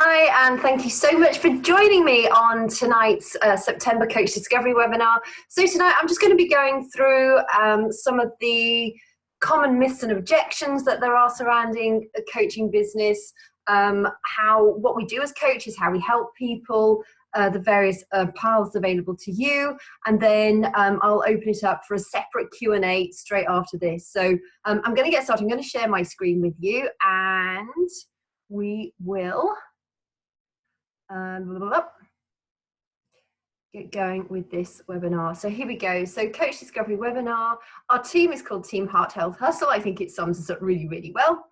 Hi, and thank you so much for joining me on tonight's September Coach Discovery webinar. So tonight I'm just going to be going through some of the common myths and objections that there are surrounding a coaching business, what we do as coaches, how we help people, the various paths available to you, and then I'll open it up for a separate Q&A straight after this. So I'm going to get started. I'm going to share my screen with you, and we will get going with this webinar. So here we go. So Coach Discovery webinar. Our team is called Team Heart Health Hustle. I think it sums us up really, really well.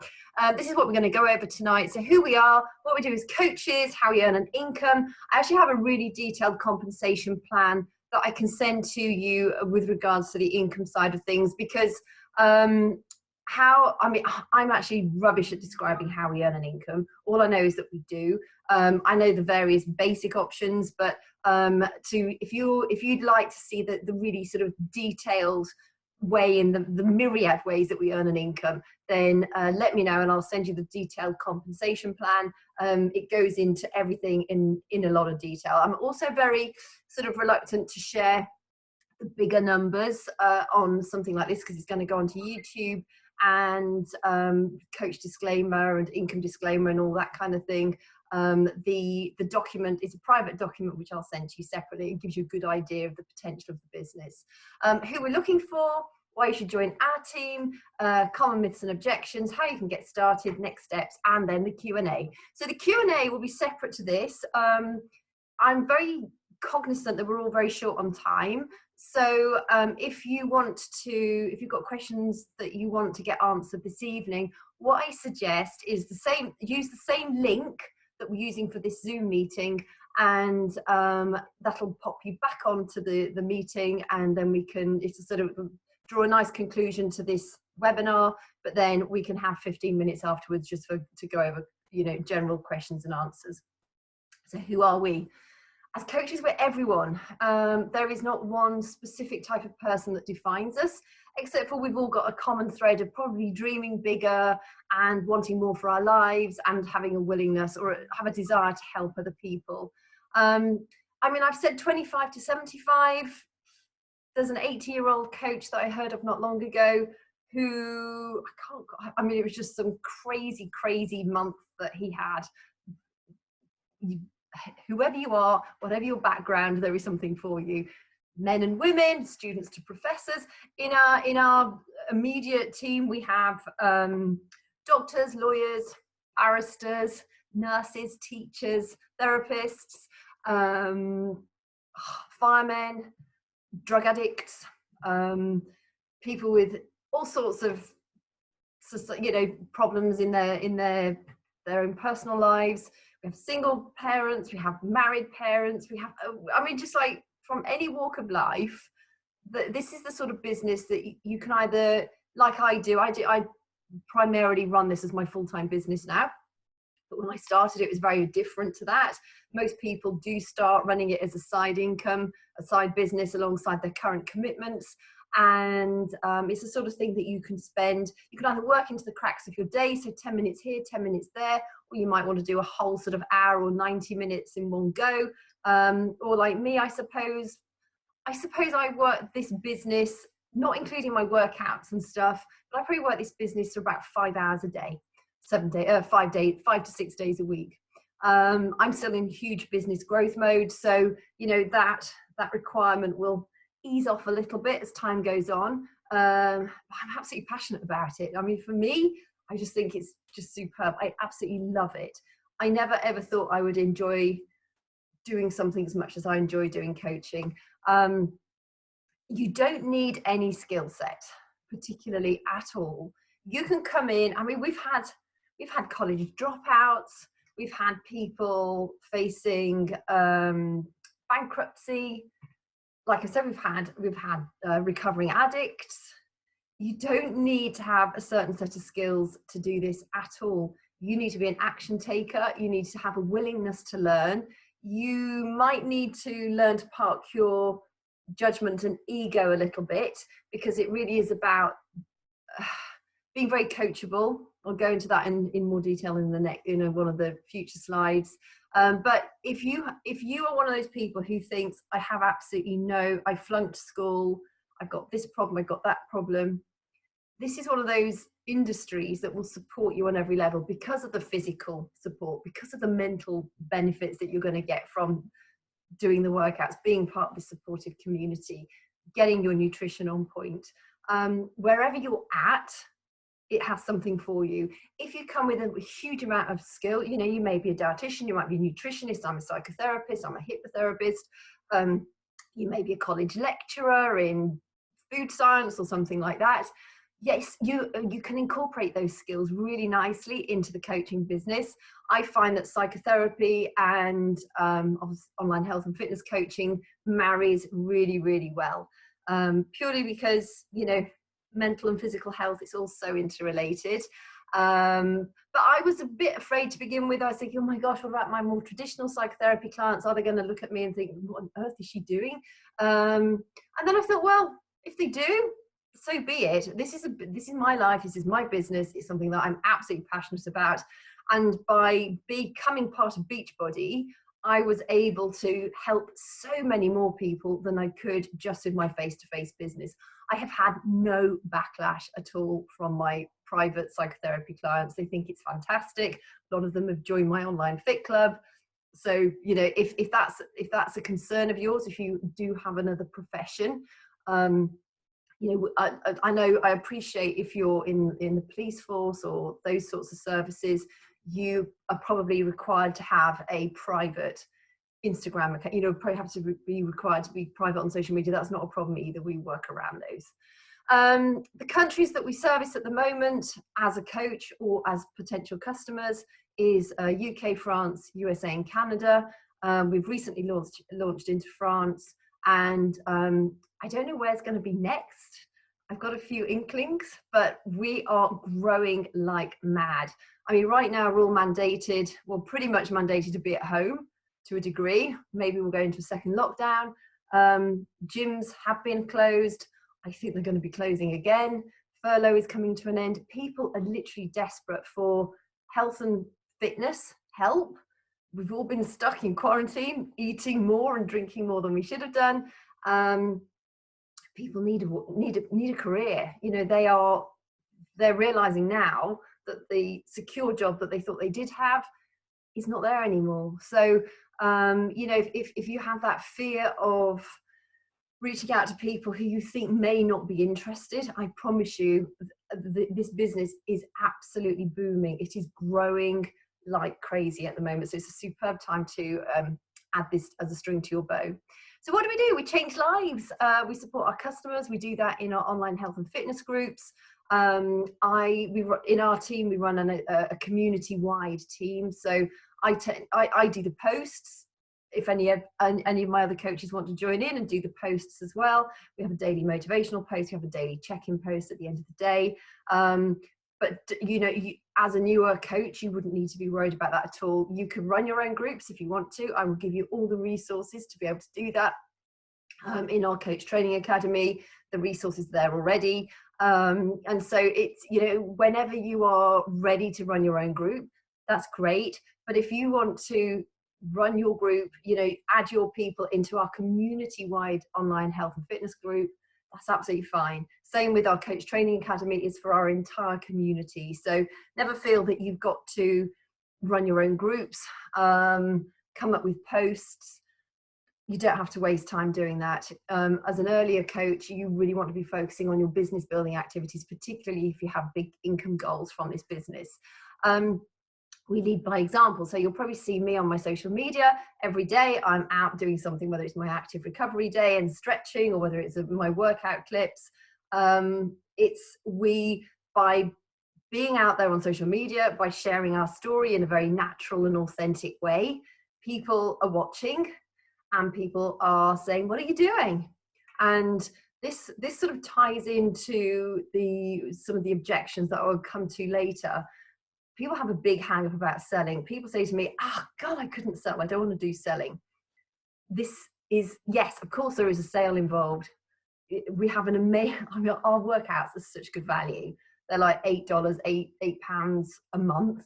This is what we're going to go over tonight. So who we are, what we do as coaches, how we earn an income. I actually have a really detailed compensation plan that I can send to you with regards to the income side of things, because I'm actually rubbish at describing how we earn an income. All I know is that we do. I know the various basic options, but if you'd like to see the really sort of detailed way in the myriad ways that we earn an income, then let me know and I'll send you the detailed compensation plan. It goes into everything in a lot of detail. I'm also very sort of reluctant to share the bigger numbers on something like this, because it's going to go onto YouTube, and coach disclaimer and income disclaimer and all that kind of thing. The document is a private document which I'll send to you separately. It gives you a good idea of the potential of the business, who we're looking for, why you should join our team, common myths and objections, how you can get started, next steps, and then the Q&A. So the Q&A will be separate to this. I'm very cognizant that we're all very short on time. So if you've got questions that you want to get answered this evening, what I suggest is use the same link that we're using for this Zoom meeting, and that'll pop you back onto the meeting, and then it's a sort of draw a nice conclusion to this webinar, but then we can have 15 minutes afterwards just to go over, general questions and answers. So who are we? As coaches, we're everyone. There is not one specific type of person that defines us, except for we've all got a common thread of probably dreaming bigger and wanting more for our lives, and having a willingness or have a desire to help other people. I've said 25 to 75. There's an 80-year-old coach that I heard of not long ago who, it was just some crazy, crazy month that he had. Whoever you are, whatever your background, there is something for you. Men and women, students to professors. In our immediate team, we have doctors, lawyers, barristers, nurses, teachers, therapists, firemen, drug addicts, people with all sorts of problems in their own personal lives. We have single parents, we have married parents, we have, just like from any walk of life. This is the sort of business that you can either, like I primarily run this as my full-time business now. But when I started, it was very different to that. Most people do start running it as a side income, a side business alongside their current commitments. And it's the sort of thing that you can either work into the cracks of your day, so 10 minutes here, 10 minutes there, or you might want to do a whole sort of hour or 90 minutes in one go. Or like me, I suppose I work this business, not including my workouts and stuff, but I probably work this business for about 5 hours a day, 5 to 6 days a week. I'm still in huge business growth mode, so that requirement will ease off a little bit as time goes on. I'm absolutely passionate about it. For me, I just think it's just superb. I absolutely love it. I never ever thought I would enjoy doing something as much as I enjoy doing coaching. You don't need any skill set, particularly at all. You can come in. We've had college dropouts. We've had people facing bankruptcy. Like I said, we've had recovering addicts. You don't need to have a certain set of skills to do this at all. You need to be an action taker. You need to have a willingness to learn. You might need to learn to park your judgment and ego a little bit, because it really is about being very coachable, I'll go into that in more detail in the next, one of the future slides. But if you are one of those people who thinks, I have absolutely I flunked school, I've got this problem, I've got that problem, this is one of those industries that will support you on every level because of the physical support, because of the mental benefits that you're going to get from doing the workouts, being part of the supportive community, getting your nutrition on point. Wherever you're at, it has something for you. If you come with a huge amount of skill, you may be a dietitian, you might be a nutritionist, I'm a psychotherapist, I'm a hypnotherapist, you may be a college lecturer in food science or something like that. Yes, you can incorporate those skills really nicely into the coaching business. I find that psychotherapy and online health and fitness coaching marries really, really well, purely because, mental and physical health is also interrelated. But I was a bit afraid to begin with. I was thinking, oh my gosh, what about my more traditional psychotherapy clients? Are they going to look at me and think, what on earth is she doing? And then I thought, well, if they do, so be it. This is my life. This is my business. It's something that I'm absolutely passionate about. And by becoming part of Beachbody, I was able to help so many more people than I could just with my face-to-face business. I have had no backlash at all from my private psychotherapy clients. They think it's fantastic. A lot of them have joined my online fit club. So, if that's a concern of yours, if you do have another profession, I know, I appreciate if you're in the police force or those sorts of services, you are probably required to have a private Instagram account, probably have to be required to be private on social media. That's not a problem either. We work around those. The countries that we service at the moment as a coach or as potential customers is UK, France, USA and Canada. We've recently launched into France, and I don't know where it's going to be next. I've got a few inklings, but we are growing like mad. I mean, right now we're all mandated, well, pretty much mandated to be at home to a degree. Maybe we'll go into a second lockdown. Gyms have been closed. I think they're going to be closing again. Furlough is coming to an end. People are literally desperate for health and fitness help. We've all been stuck in quarantine, eating more and drinking more than we should have done. People need a career. They're realizing now that the secure job that they thought they did have is not there anymore. So, if you have that fear of reaching out to people who you think may not be interested, I promise you, this business is absolutely booming. It is growing like crazy at the moment. So it's a superb time to add this as a string to your bow. So what do? We change lives. We support our customers. We do that in our online health and fitness groups. In our team, we run a community-wide team. So I do the posts. If any of my other coaches want to join in and do the posts as well, we have a daily motivational post. We have a daily check-in post at the end of the day. But as a newer coach, you wouldn't need to be worried about that at all. You can run your own groups if you want to. I will give you all the resources to be able to do that. In our Coach Training Academy, the resources are there already. And so it's, whenever you are ready to run your own group, that's great. But if you want to run your group, add your people into our community-wide online health and fitness group, that's absolutely fine. Same with our Coach Training Academy, is for our entire community. So never feel that you've got to run your own groups, come up with posts. You don't have to waste time doing that. As an earlier coach, you really want to be focusing on your business building activities, particularly if you have big income goals from this business. We lead by example. So you'll probably see me on my social media every day. I'm out doing something, whether it's my active recovery day and stretching, or whether it's my workout clips. By being out there on social media, by sharing our story in a very natural and authentic way, people are watching and people are saying, what are you doing? And this sort of ties into some of the objections that I'll come to later. People have a big hang up about selling. People say to me, God, I couldn't sell. I don't want to do selling. This is, yes, of course there is a sale involved. We have our workouts are such good value They're like $8, £8 a month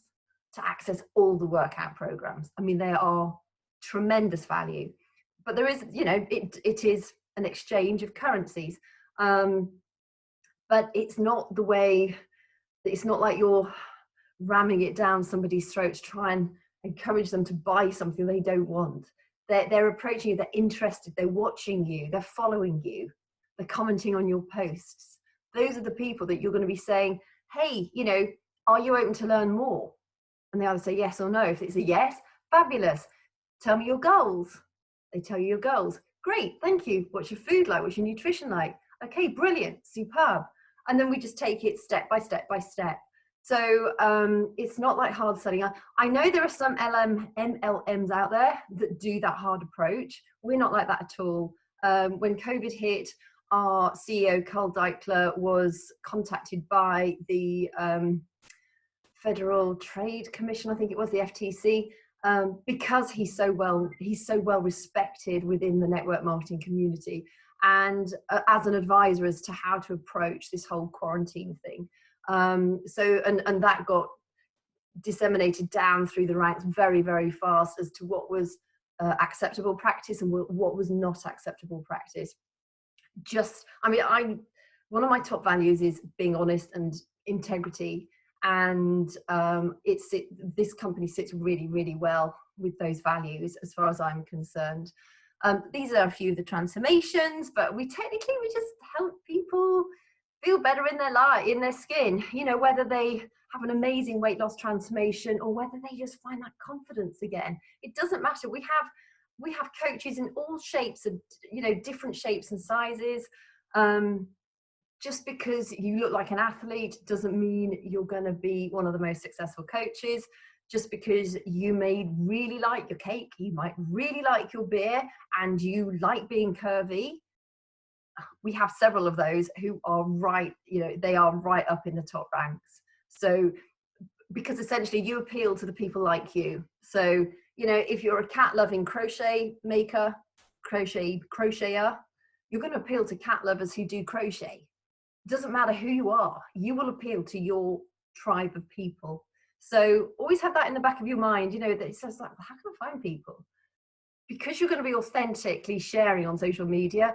to access all the workout programs. I mean, they are tremendous value, but there is, you know, it is an exchange of currencies. But it's not the way, it's not like you're ramming it down somebody's throat to try and encourage them to buy something they don't want. They're approaching you, they're interested, they're watching you, they're following you, they're commenting on your posts. Those are the people that you're going to be saying, hey, you know, are you open to learn more? And they either say yes or no. If it's a yes, fabulous. Tell me your goals. They tell you your goals. Great, thank you. What's your food like? What's your nutrition like? Okay, brilliant, superb. And then we just take it step by step by step. So it's not like hard selling. I know there are some MLMs out there that do that hard approach. We're not like that at all. When COVID hit, our CEO, Carl Deichler, was contacted by the Federal Trade Commission, I think it was, the FTC, because he's so well respected within the network marketing community, and as an advisor as to how to approach this whole quarantine thing. So that got disseminated down through the ranks very, very fast as to what was acceptable practice and what was not acceptable practice. One of my top values is being honest and integrity, and this company sits really, really well with those values as far as I'm concerned. These are a few of the transformations, but we just help people feel better in their life, in their skin, you know, whether they have an amazing weight loss transformation or whether they just find that confidence again. It doesn't matter. We have coaches in all shapes and, you know, different shapes and sizes. Just because you look like an athlete doesn't mean you're going to be one of the most successful coaches. Just because you may really like your cake, you might really like your beer, and you like being curvy. We have several of those who are right, you know, they are right up in the top ranks. So, because essentially you appeal to the people like you. So, you know, if you're a cat-loving crochet maker, crocheter, you're going to appeal to cat lovers who do crochet. It doesn't matter who you are, you will appeal to your tribe of people. So always have that in the back of your mind, you know, that it says like, how can I find people? Because you're going to be authentically sharing on social media,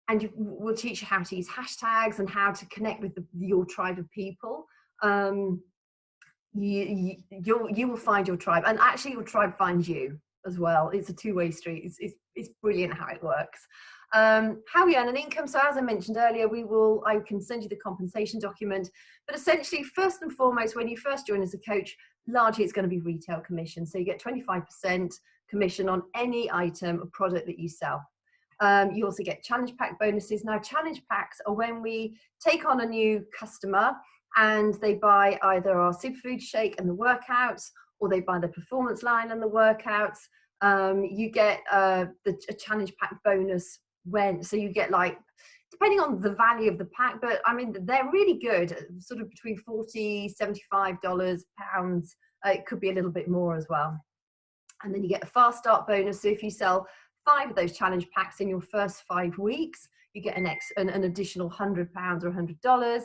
and we'll teach you how to use hashtags and how to connect with your tribe of people. You will find your tribe, and actually your tribe finds you as well. It's a two-way street. It's brilliant how it works. How we earn an income. So as I mentioned earlier, I can send you the compensation document, but essentially first and foremost, when you first join as a coach, largely it's going to be retail commission. So you get 25% commission on any item or product that you sell. You also get challenge pack bonuses. Now challenge packs are when we take on a new customer and they buy either our superfood shake and the workouts, or they buy the performance line and the workouts. You get a challenge pack bonus so you get, like, depending on the value of the pack, but I mean, they're really good, sort of between $40, $75, pounds. It could be a little bit more as well. And then you get a fast start bonus. So if you sell 5 of those challenge packs in your first 5 weeks, you get an additional £100 or $100.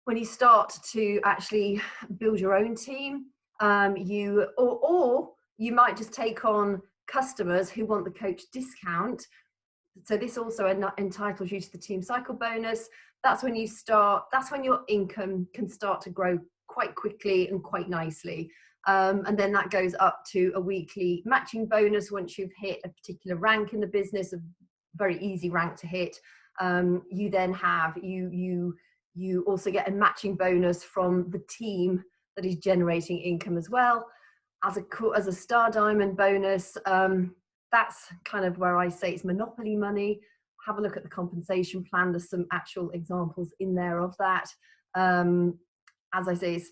When you start to actually build your own team, or you might just take on customers who want the coach discount. So this also entitles you to the team cycle bonus. That's when your income can start to grow quite quickly and quite nicely. And then that goes up to a weekly matching bonus once you've hit a particular rank in the business, a very easy rank to hit. You then have, you also get a matching bonus from the team that is generating income as well. As a star diamond bonus, that's kind of where I say it's monopoly money. Have a look at the compensation plan. There's some actual examples in there of that. As I say, it's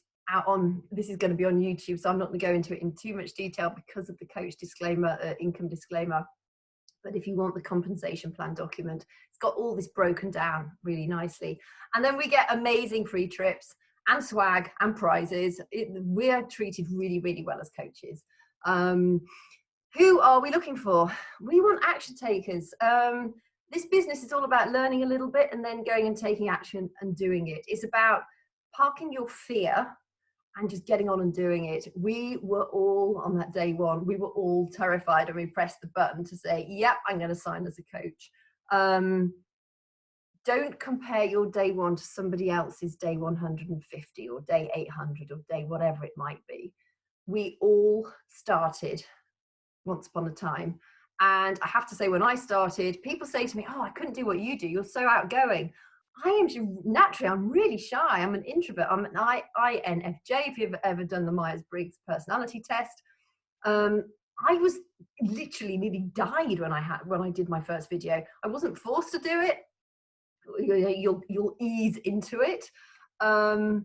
this is going to be on YouTube, so I'm not going to go into it in too much detail because of the coach disclaimer, income disclaimer. But if you want the compensation plan document, it's got all this broken down really nicely. And then we get amazing free trips and swag and prizes. We're treated really, really well as coaches. Who are we looking for? We want action takers. This business is all about learning a little bit and then going and taking action and doing it. It's about parking your fear and just getting on and doing it. We were all on that day one, we were all terrified, and we pressed the button to say, yep, I'm going to sign as a coach. Don't compare your day one to somebody else's day 150 or day 800 or day whatever it might be. We all started once upon a time. And I have to say, when I started, people say to me, oh, I couldn't do what you do. You're so outgoing. I am naturally, I'm really shy. I'm an introvert. I'm an INFJ, if you've ever done the Myers-Briggs personality test. I was literally nearly died when I did my first video. I wasn't forced to do it. You'll ease into it. Oh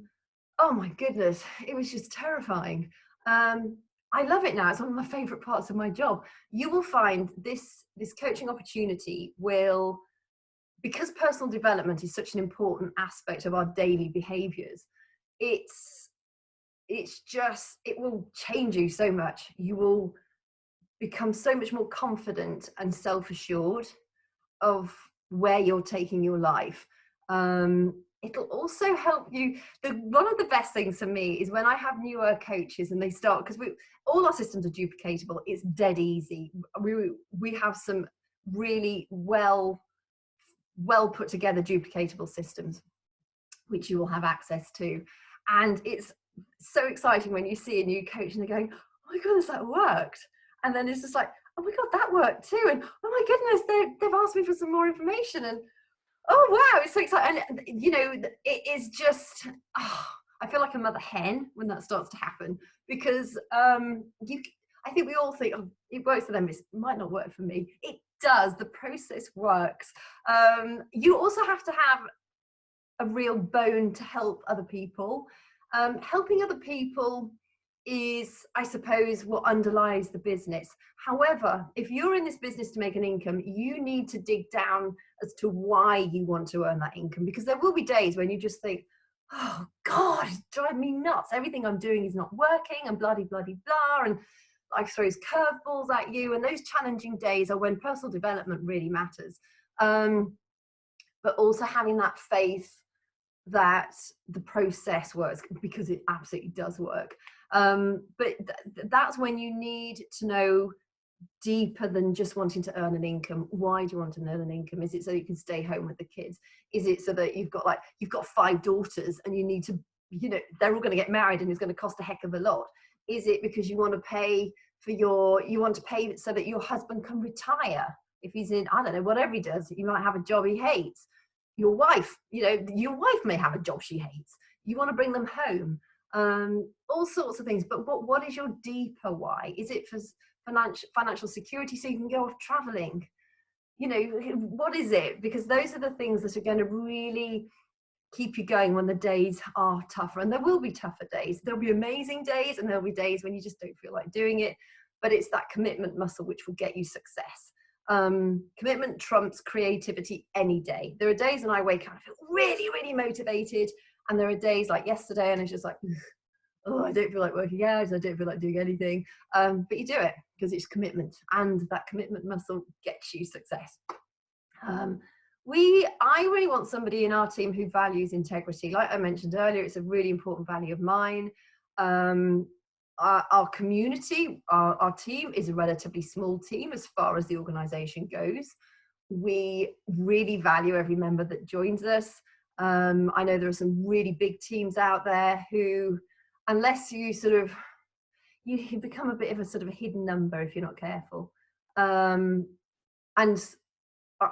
my goodness, it was just terrifying. I love it now. It's one of my favorite parts of my job. You will find this coaching opportunity will, because personal development is such an important aspect of our daily behaviors, it will change you so much. You will become so much more confident and self-assured of where you're taking your life. It'll also help you. One of the best things for me is when I have newer coaches and they start, because all our systems are duplicatable. It's dead easy. We have some really well put together duplicatable systems which you will have access to, and it's so exciting when you see a new coach and they're going, oh my goodness, that worked. And then it's just like, oh my god, that worked too. And oh my goodness, they've asked me for some more information. And oh wow, it's so exciting. And you know, it is just, I feel like a mother hen when that starts to happen, because I think we all think, oh, it works for them, it might not work for me. It does. The process works. You also have to have a real bone to help other people. Helping other people is, I suppose, what underlies the business. However, if you're in this business to make an income, you need to dig down as to why you want to earn that income, because there will be days when you just think, oh God, it's driving me nuts. Everything I'm doing is not working, and bloody, bloody, blah, and life throws curveballs at you. And those challenging days are when personal development really matters. But also having that faith that the process works, because it absolutely does work. But that's when you need to know deeper than just wanting to earn an income. Why do you want to earn an income? Is it so you can stay home with the kids? Is it so that you've got 5 daughters and you need to, you know, they're all going to get married and it's going to cost a heck of a lot? Is it because you want to pay so that your husband can retire if he's in, I don't know, whatever he does? You might have a job he hates. Your wife may have a job she hates. You want to bring them home. All sorts of things. But what is your deeper why? Is it for financial security so you can go off traveling? You know, what is it? Because those are the things that are going to really keep you going when the days are tougher. And there will be tougher days. There'll be amazing days, and there'll be days when you just don't feel like doing it. But it's that commitment muscle which will get you success. Commitment trumps creativity any day. There are days when I wake up and I feel really, really motivated, and there are days like yesterday and it's just like, oh, I don't feel like working out, I don't feel like doing anything. But you do it because it's commitment, and that commitment muscle gets you success. I really want somebody in our team who values integrity. Like I mentioned earlier, it's a really important value of mine. Our community, our team is a relatively small team as far as the organization goes. We really value every member that joins us. I know there are some really big teams out there who, unless you you become a bit of a sort of a hidden number if you're not careful. And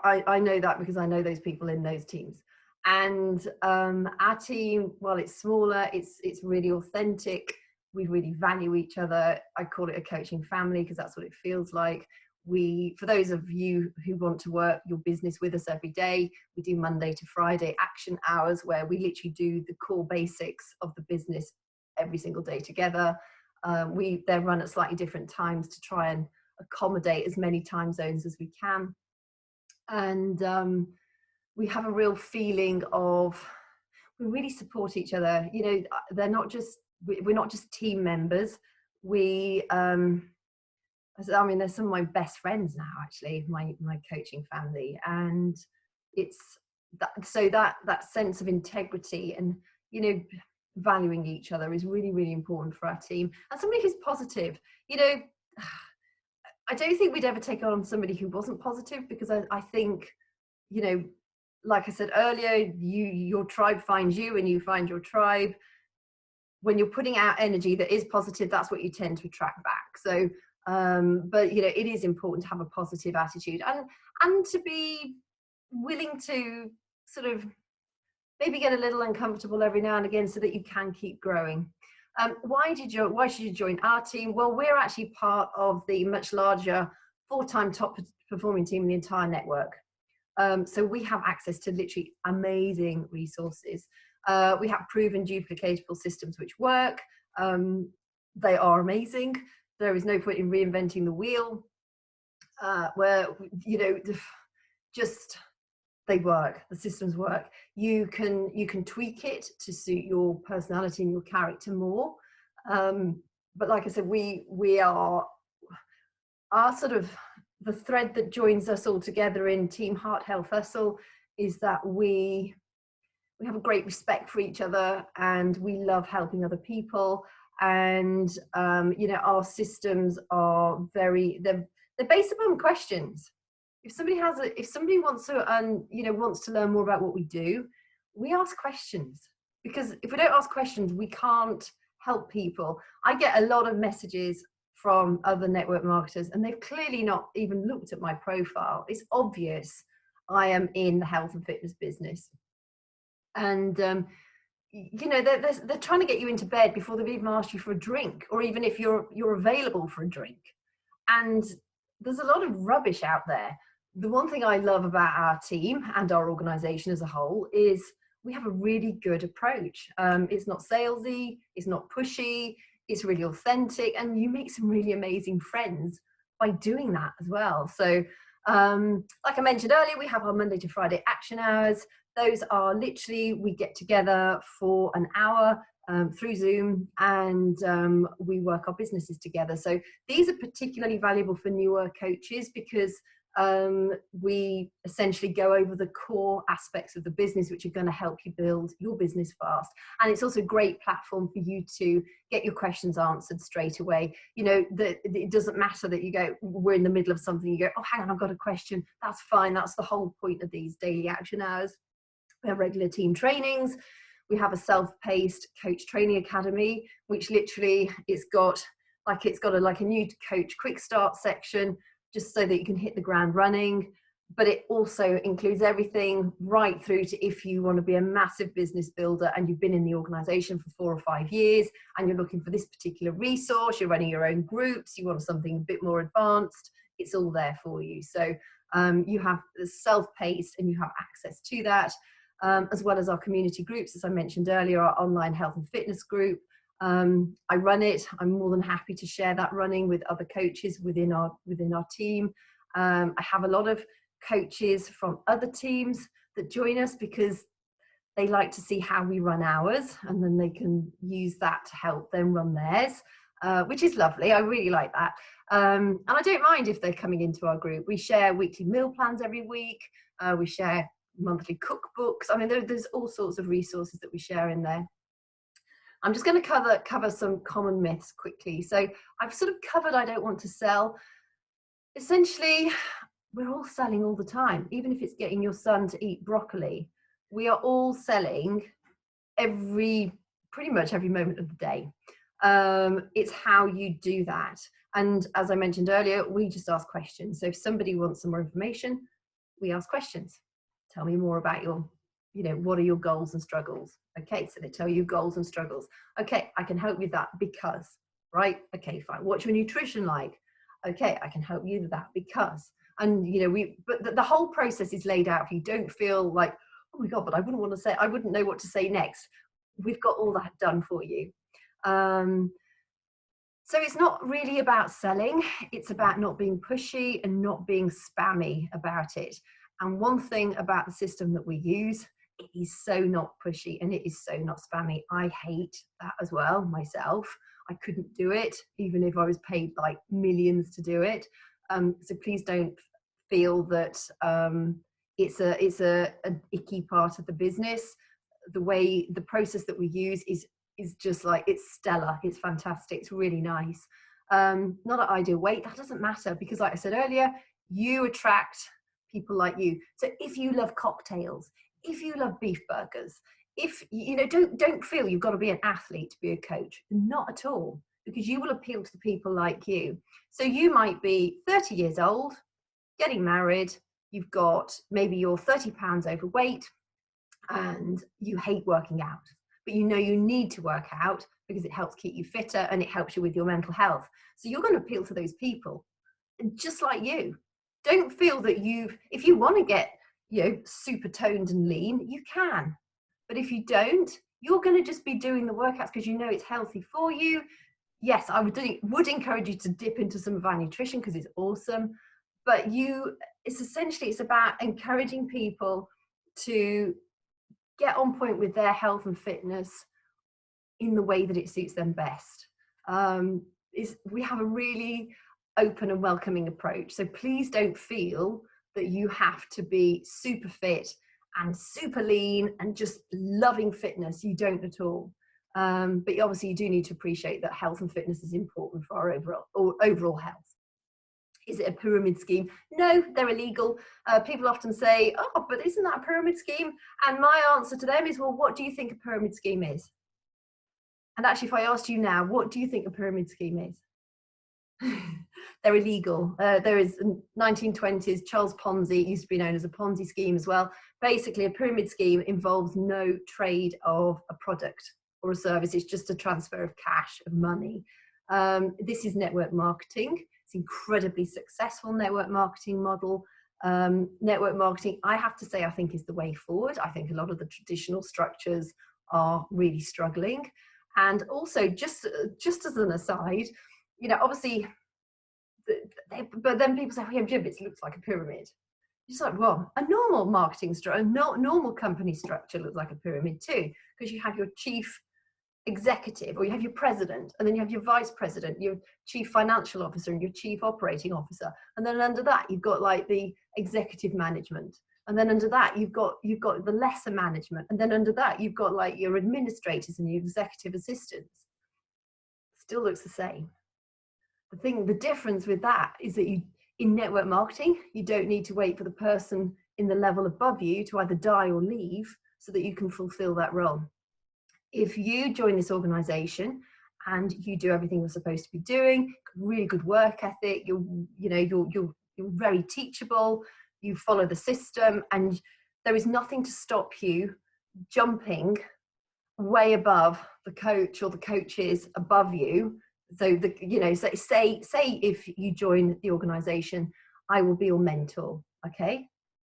I know that because I know those people in those teams. And our team, while it's smaller, it's really authentic. We really value each other. I call it a coaching family because that's what it feels like. For those of you who want to work your business with us every day, we do Monday to Friday action hours where we literally do the core basics of the business every single day together. They're run at slightly different times to try and accommodate as many time zones as we can. And we have a real feeling of, we really support each other. You know, we're not just team members. I mean, they're some of my best friends now, actually, my coaching family. And it's that sense of integrity. And, you know, valuing each other is really, really important for our team. And somebody who's positive, you know, I don't think we'd ever take on somebody who wasn't positive, because I think, you know, like I said earlier, your tribe finds you and you find your tribe. When you're putting out energy that is positive, that's what you tend to attract back. So, but you know, it is important to have a positive attitude, and to be willing to sort of maybe get a little uncomfortable every now and again so that you can keep growing. Why should you join our team? Well, we're actually part of the much larger 4-time top performing team in the entire network. So we have access to literally amazing resources. We have proven duplicatable systems which work. They are amazing. There is no point in reinventing the wheel. Where, you know, just they work. The systems work. You can tweak it to suit your personality and your character more. But like I said, we are our sort of the thread that joins us all together in Team Heart Health Hustle is that we have a great respect for each other, and we love helping other people. And you know, our systems are they're based upon questions. If somebody wants to you know, wants to learn more about what we do, we ask questions, because if we don't ask questions, we can't help people. I get a lot of messages from other network marketers, and they've clearly not even looked at my profile. It's obvious I am in the health and fitness business, and you know, they're trying to get you into bed before they've even asked you for a drink, or even if you're available for a drink. And there's a lot of rubbish out there. The one thing I love about our team and our organization as a whole is we have a really good approach. It's not salesy, it's not pushy, it's really authentic, and you make some really amazing friends by doing that as well. So like I mentioned earlier, we have our Monday to Friday action hours. Those are literally, we get together for an hour through Zoom, and we work our businesses together. So these are particularly valuable for newer coaches, because we essentially go over the core aspects of the business which are going to help you build your business fast. And it's also a great platform for you to get your questions answered straight away. You know, it doesn't matter that you go, we're in the middle of something, you go, oh, hang on, I've got a question. That's fine. That's the whole point of these daily action hours. We have regular team trainings. We have a self-paced coach training academy, which literally it's got a new coach quick start section, just so that you can hit the ground running. But it also includes everything right through to if you want to be a massive business builder and you've been in the organization for 4 or 5 years and you're looking for this particular resource, you're running your own groups, you want something a bit more advanced, it's all there for you. So you have the self-paced and you have access to that, as well as our community groups, as I mentioned earlier, our online health and fitness group. I run it. I'm more than happy to share that running with other coaches within our team. I have a lot of coaches from other teams that join us because they like to see how we run ours, and then they can use that to help them run theirs, which is lovely. I really like that. And I don't mind if they're coming into our group. We share weekly meal plans every week. We share monthly cookbooks. I mean, there's all sorts of resources that we share in there. I'm just going to cover some common myths quickly. So I've sort of covered I don't want to sell. Essentially, we're all selling all the time. Even if it's getting your son to eat broccoli, we are all selling pretty much every moment of the day. It's how you do that. And as I mentioned earlier, we just ask questions. So if somebody wants some more information, we ask questions. Tell me more about what are your goals and struggles? Okay, so they tell you goals and struggles. Okay, I can help you with that because, right? Okay, fine. What's your nutrition like? Okay, I can help you with that because. And but the whole process is laid out. If you don't feel like, oh my God, but I wouldn't know what to say next. We've got all that done for you. So it's not really about selling. It's about not being pushy and not being spammy about it. And one thing about the system that we use, it is so not pushy and it is so not spammy. I hate that as well myself. I couldn't do it, even if I was paid like millions to do it. So please don't feel that it's an icky part of the business. the process that we use is just like, it's stellar. It's fantastic. It's really nice. Not at ideal weight. That doesn't matter, because like I said earlier, you attract people like you. So if you love cocktails, if you love beef burgers, if you know, don't feel you've got to be an athlete to be a coach. Not at all, because you will appeal to the people like you. So you might be 30 years old, getting married, you've got, maybe you're 30 pounds overweight and you hate working out, but you know you need to work out because it helps keep you fitter and it helps you with your mental health. So you're going to appeal to those people just like you. Don't feel that if you want to get, you know, super toned and lean, you can. But if you don't, you're going to just be doing the workouts because you know it's healthy for you. Yes, I would encourage you to dip into some of our nutrition because it's awesome. But it's about encouraging people to get on point with their health and fitness in the way that it suits them best. We have a really open and welcoming approach. So please don't feel that you have to be super fit and super lean and just loving fitness. You don't at all. But obviously you do need to appreciate that health and fitness is important for our overall health. Is it a pyramid scheme? No, they're illegal. People often say, oh, but isn't that a pyramid scheme? And my answer to them is, well, what do you think a pyramid scheme is? And actually, if I asked you now, what do you think a pyramid scheme is? They're illegal. There is 1920s, Charles Ponzi, it used to be known as a Ponzi scheme as well. Basically, a pyramid scheme involves no trade of a product or a service. It's just a transfer of cash, of money. This is network marketing. It's incredibly successful network marketing model. Network marketing, I have to say, I think is the way forward. I think a lot of the traditional structures are really struggling. And also, just as an aside, you know, obviously, but then people say, oh, yeah, Jim, it looks like a pyramid. It's like, well, a normal marketing structure, a normal company structure looks like a pyramid too, because you have your chief executive, or you have your president, and then you have your vice president, your chief financial officer, and your chief operating officer, and then under that you've got like the executive management, and then under that you've got the lesser management, and then under that you've got like your administrators and your executive assistants. Still looks the same. The difference with that is that in network marketing, you don't need to wait for the person in the level above you to either die or leave so that you can fulfill that role. If you join this organization and you do everything you're supposed to be doing, really good work ethic, you're very teachable, you follow the system, and there is nothing to stop you jumping way above the coach or the coaches above you. So say if you join the organization, I will be your mentor. Okay,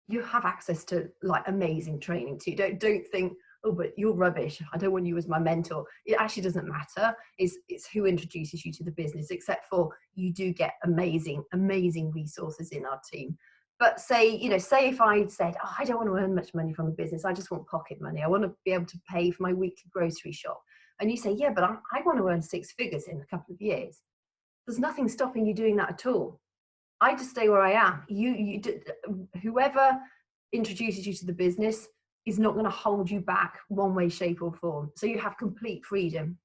you have access to like amazing training too. Don't think, oh, but you're rubbish, I don't want you as my mentor. It actually doesn't matter. It's who introduces you to the business, except for you do get amazing resources in our team. But say if I said, oh, I don't want to earn much money from the business, I just want pocket money, I want to be able to pay for my weekly grocery shop. And you say, yeah, but I want to earn 6 figures in a couple of years. There's nothing stopping you doing that at all. I just stay where I am. Whoever introduces you to the business is not going to hold you back one way, shape or form. So you have complete freedom.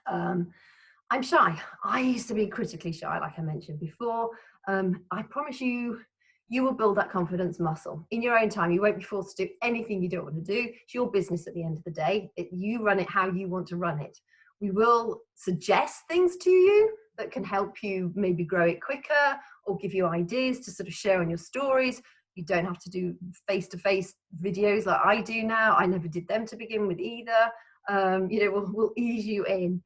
I'm shy. I used to be critically shy, like I mentioned before. I promise you, you will build that confidence muscle in your own time. You won't be forced to do anything you don't want to do. It's your business at the end of the day. You run it how you want to run it. We will suggest things to you that can help you maybe grow it quicker or give you ideas to sort of share on your stories. You don't have to do face-to-face videos like I do now. I never did them to begin with either. We'll ease you in.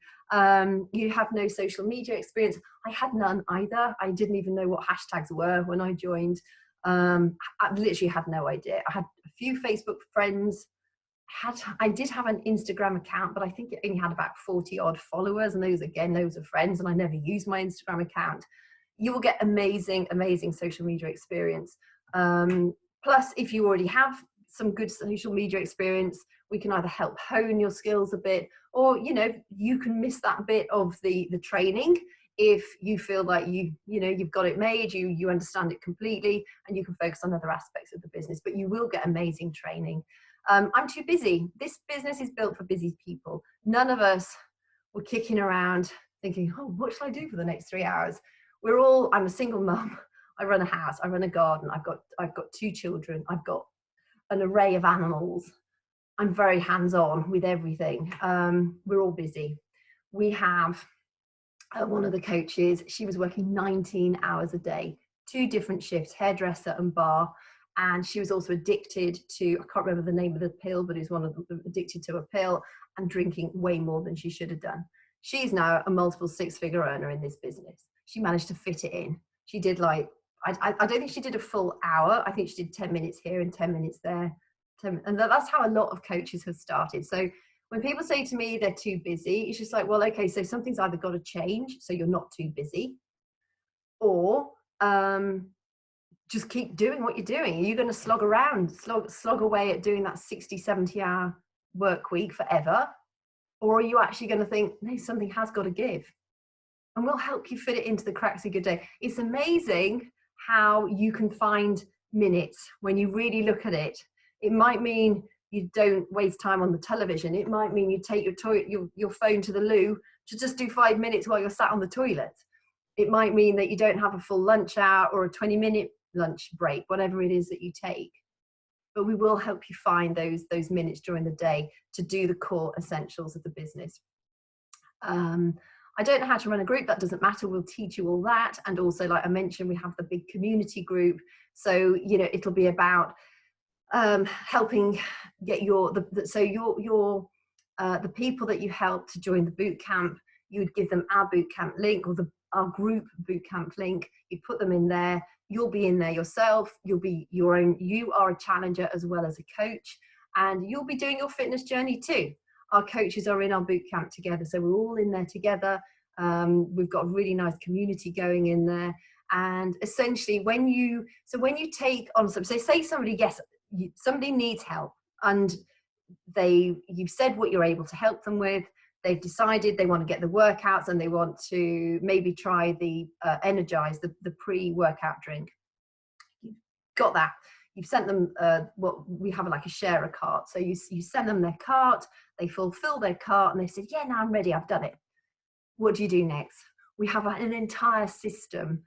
You have no social media experience. I had none either. I didn't even know what hashtags were when I joined. I literally had no idea. I had a few Facebook friends. I did have an Instagram account, but I think it only had about 40 odd followers, and those are friends, and I never used my Instagram account. You will get amazing social media experience. Plus, if you already have some good social media experience, we can either help hone your skills a bit, or you can miss that bit of the training if you feel like you've got it made, you understand it completely, and you can focus on other aspects of the business. But you will get amazing training. I'm too busy. This business is built for busy people. None of us were kicking around thinking, oh, what shall I do for the next 3 hours? I'm a single mum. I run a house, I run a garden. I've got 2 children. I've got an array of animals. I'm very hands-on with everything. We're all busy. We have one of the coaches, she was working 19 hours a day, 2 different shifts, hairdresser and bar. And she was also addicted to, I can't remember the name of the pill, but is one of them addicted to a pill and drinking way more than she should have done. She's now a multiple 6-figure earner in this business. She managed to fit it in. She did like, I don't think she did a full hour. I think she did 10 minutes here and 10 minutes there. And that's how a lot of coaches have started. So when people say to me they're too busy, it's just like, well, okay, so something's either got to change so you're not too busy, or just keep doing what you're doing. Are you going to slog around, slog away at doing that 60, 70 hour work week forever? Or are you actually going to think, no, something has got to give? And we'll help you fit it into the cracks of your day. It's amazing how you can find minutes when you really look at it. It might mean you don't waste time on the television. It might mean you take your phone to the loo to just do 5 minutes while you're sat on the toilet. It might mean that you don't have a full lunch hour or a 20-minute lunch break, whatever it is that you take. But we will help you find those minutes during the day to do the core essentials of the business. I don't know how to run a group. That doesn't matter. We'll teach you all that. And also, like I mentioned, we have the big community group. So, you know, it'll be about helping get the people that you help to join the boot camp. You would give them our boot camp link, or our group boot camp link. You put them in there. You'll be in there yourself. You'll be your own. You are a challenger as well as a coach, and you'll be doing your fitness journey too. Our coaches are in our boot camp together, so we're all in there together. We've got a really nice community going in there, and essentially, when you take on something, say somebody needs help, and you've said what you're able to help them with. They've decided they want to get the workouts and they want to maybe try the Energize, the pre-workout drink. You've got that. You've sent them we have like a sharer cart. So you send them their cart, they fulfill their cart, and they say, yeah, now I'm ready, I've done it. What do you do next? We have an entire system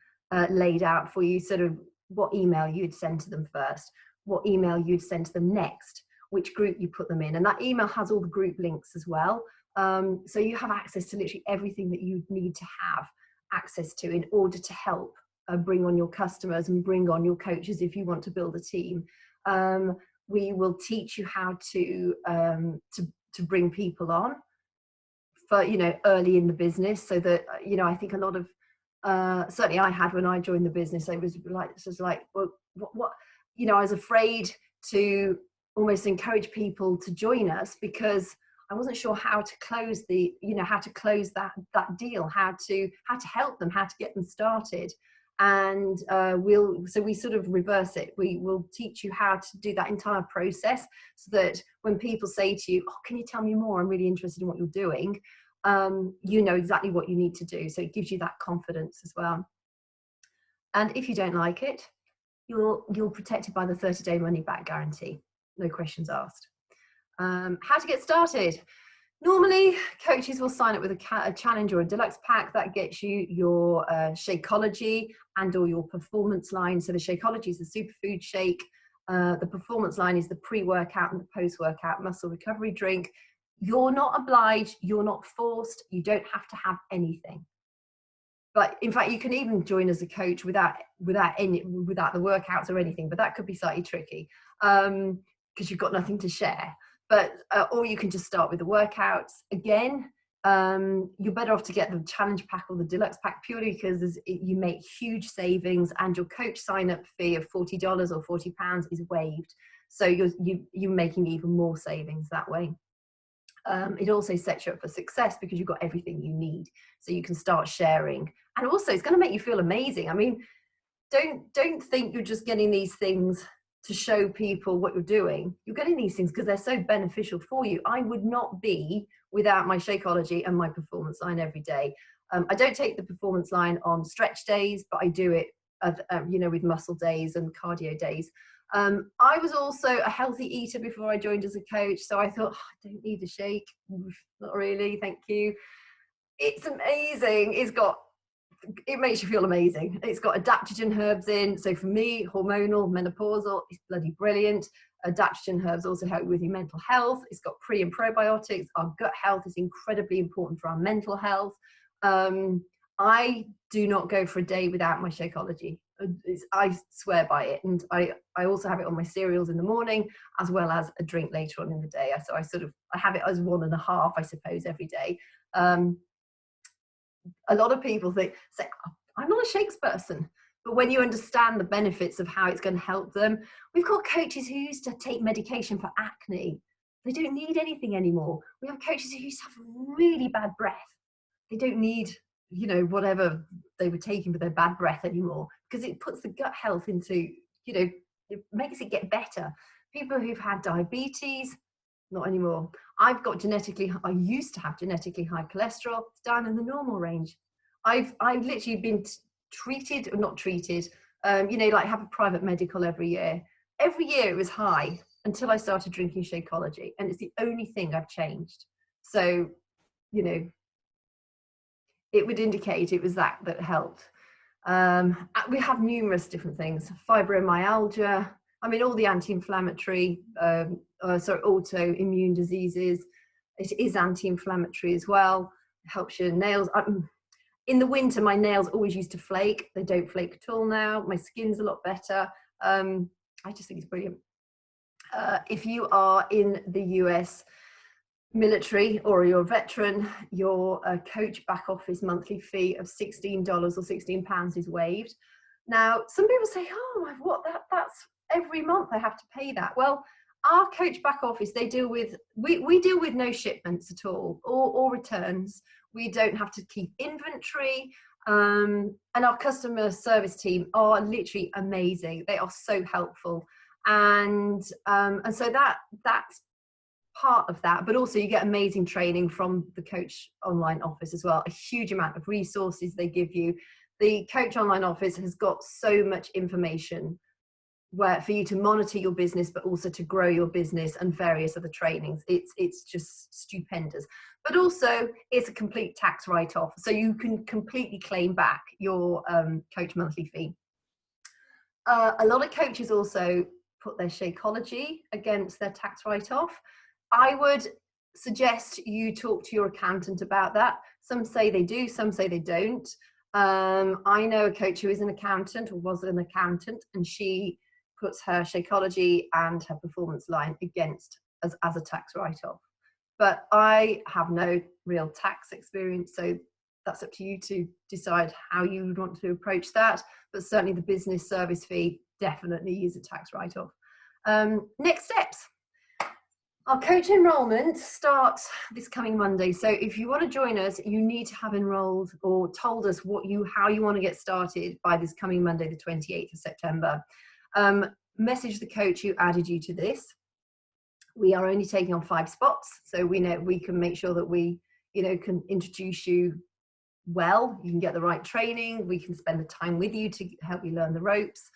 laid out for you, sort of what email you'd send to them first, what email you'd send to them next, which group you put them in. And that email has all the group links as well. So you have access to literally everything that you need to have access to in order to help bring on your customers and bring on your coaches if you want to build a team. We will teach you how to bring people on for, you know, early in the business, so that, you know, I think a lot of certainly I had when I joined the business, I was like, well, what you know, I was afraid to almost encourage people to join us because I wasn't sure how to close that deal, how to help them, how to get them started. And we sort of reverse it. We will teach you how to do that entire process, so that when people say to you, oh, can you tell me more? I'm really interested in what you're doing. You know exactly what you need to do. So it gives you that confidence as well. And if you don't like it, you're protected by the 30-day money back guarantee. No questions asked. How to get started. Normally, coaches will sign up with a challenge or a deluxe pack that gets you your Shakeology and or your performance line. So the Shakeology is the superfood shake. The performance line is the pre-workout and the post-workout muscle recovery drink. You're not obliged, you're not forced, you don't have to have anything. But in fact, you can even join as a coach without the workouts or anything, but that could be slightly tricky because you've got nothing to share. But or you can just start with the workouts. Again, you're better off to get the challenge pack or the deluxe pack, purely because you make huge savings, and your coach sign-up fee of $40 or £40 is waived. So you're making even more savings that way. It also sets you up for success because you've got everything you need, so you can start sharing. And also, it's going to make you feel amazing. I mean, don't think you're just getting these things to show people what you're doing. You're getting these things because they're so beneficial for you. I would not be without my Shakeology and my performance line every day. I don't take the performance line on stretch days, but I do it, you know, with muscle days and cardio days. I was also a healthy eater before I joined as a coach, so I thought, oh, I don't need a shake. Not really, thank you. It's amazing. It makes you feel amazing. It's got adaptogen herbs in. So for me, hormonal, menopausal, it's bloody brilliant. Adaptogen herbs also help with your mental health. It's got pre and probiotics. Our gut health is incredibly important for our mental health. I do not go for a day without my Shakeology. I swear by it. And I also have it on my cereals in the morning, as well as a drink later on in the day. So I have it as 1.5, I suppose, every day. A lot of people say, oh, I'm not a shakes person. But when you understand the benefits of how it's going to help them, we've got coaches who used to take medication for acne. They don't need anything anymore. We have coaches who used to have really bad breath. They don't need, whatever they were taking for their bad breath anymore, because it puts the gut health into, it makes it get better. People who've had diabetes, not anymore. I used to have genetically high cholesterol. It's down in the normal range. I've literally been treated, or not treated, like have a private medical every year. Every year it was high until I started drinking Shakeology, and it's the only thing I've changed. So, it would indicate it was that helped. We have numerous different things, fibromyalgia. I mean, all the anti-inflammatory, autoimmune diseases. It is anti-inflammatory as well. It helps your nails. In the winter, my nails always used to flake. They don't flake at all now. My skin's a lot better. I just think it's brilliant. If you are in the US military or you're a veteran, your coach back office monthly fee of $16 or £16 is waived. Now, some people say, oh, that's every month I have to pay that. Well, our coach back office, we deal with no shipments at all, or returns. We don't have to keep inventory. And our customer service team are literally amazing. They are so helpful. And so that's part of that, but also you get amazing training from the coach online office as well. A huge amount of resources they give you. The coach online office has got so much information for you to monitor your business, but also to grow your business, and various other trainings. It's just stupendous. But also it's a complete tax write-off, so you can completely claim back your coach monthly fee. A lot of coaches also put their Shakeology against their tax write-off. I would suggest you talk to your accountant about that. Some say they do, some say they don't. I know a coach who is an accountant, or was an accountant, and she puts her Shakeology and her performance line against as a tax write-off. But I have no real tax experience, so that's up to you to decide how you would want to approach that. But certainly the business service fee definitely is a tax write-off. Next steps. Our coach enrollment starts this coming Monday. So if you want to join us, you need to have enrolled or told us how you want to get started by this coming Monday, the 28th of September. Message the coach who added you to this. We are only taking on 5 spots, so we know we can make sure that we, can introduce you well. You can get the right training. We can spend the time with you to help you learn the ropes.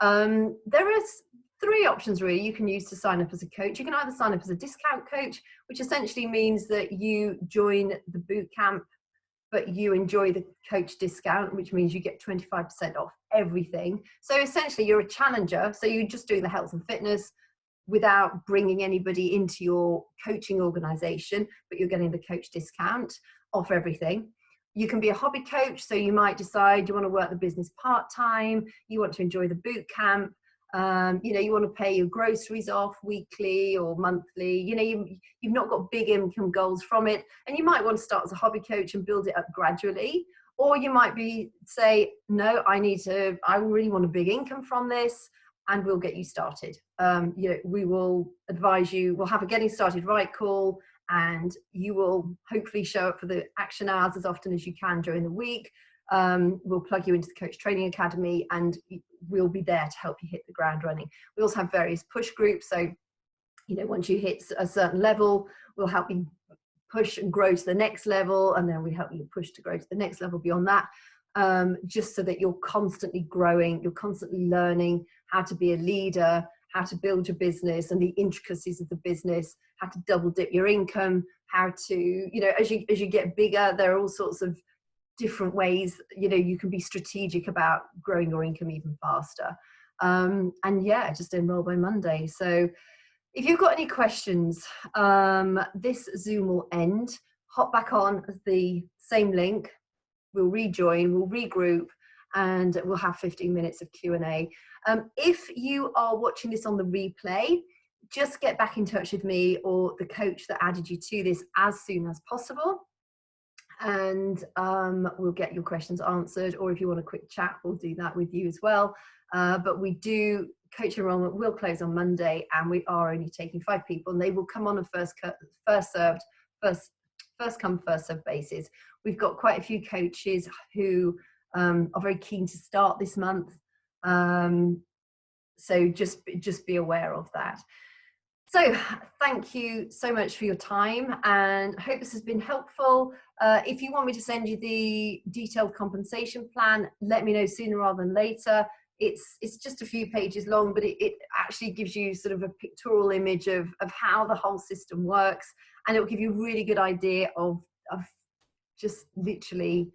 There is 3 options really you can use to sign up as a coach. You can either sign up as a discount coach, which essentially means that you join the boot camp, but you enjoy the coach discount, which means you get 25% off everything. So essentially you're a challenger. So you're just doing the health and fitness without bringing anybody into your coaching organization, but you're getting the coach discount off everything. You can be a hobby coach. So you might decide you want to work the business part-time, you want to enjoy the boot camp. You want to pay your groceries off weekly or monthly. You've not got big income goals from it, and you might want to start as a hobby coach and build it up gradually. Or you might say, no, I really want a big income from this, and we'll get you started. We will advise you. We'll have a getting started right call, and you will hopefully show up for the action hours as often as you can during the week. We'll plug you into the Coach Training Academy, and we'll be there to help you hit the ground running. We also have various push groups. So, once you hit a certain level, we'll help you push and grow to the next level. And then we help you push to grow to the next level beyond that. just so that you're constantly growing, you're constantly learning how to be a leader, how to build your business and the intricacies of the business, how to double dip your income, how to, you know, as you get bigger, there are all sorts of different ways, you know, you can be strategic about growing your income even faster. And yeah, just enroll by Monday. So if you've got any questions, this Zoom will end. Hop back on the same link. We'll rejoin, we'll regroup, and we'll have 15 minutes of Q&A. If you are watching this on the replay, just get back in touch with me or the coach that added you to this as soon as possible. And we'll get your questions answered, or if you want a quick chat, we'll do that with you as well. But we do, coach enrollment will close on Monday, and we are only taking 5 people, and they will come on a first come, first served basis. We've got quite a few coaches who are very keen to start this month. So just be aware of that. So thank you so much for your time, and I hope this has been helpful. If you want me to send you the detailed compensation plan, let me know sooner rather than later. It's just a few pages long, but it actually gives you sort of a pictorial image of how the whole system works, and it will give you a really good idea of just literally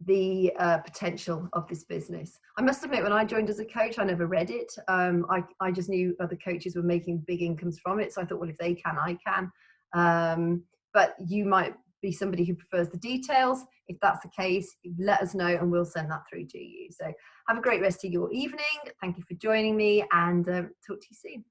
the potential of this business. I must admit, when I joined as a coach, I never read it. I just knew other coaches were making big incomes from it, so I thought, well, if they can, I can. But you might be somebody who prefers the details. If that's the case, let us know and we'll send that through to you. So have a great rest of your evening. Thank you for joining me, and talk to you soon.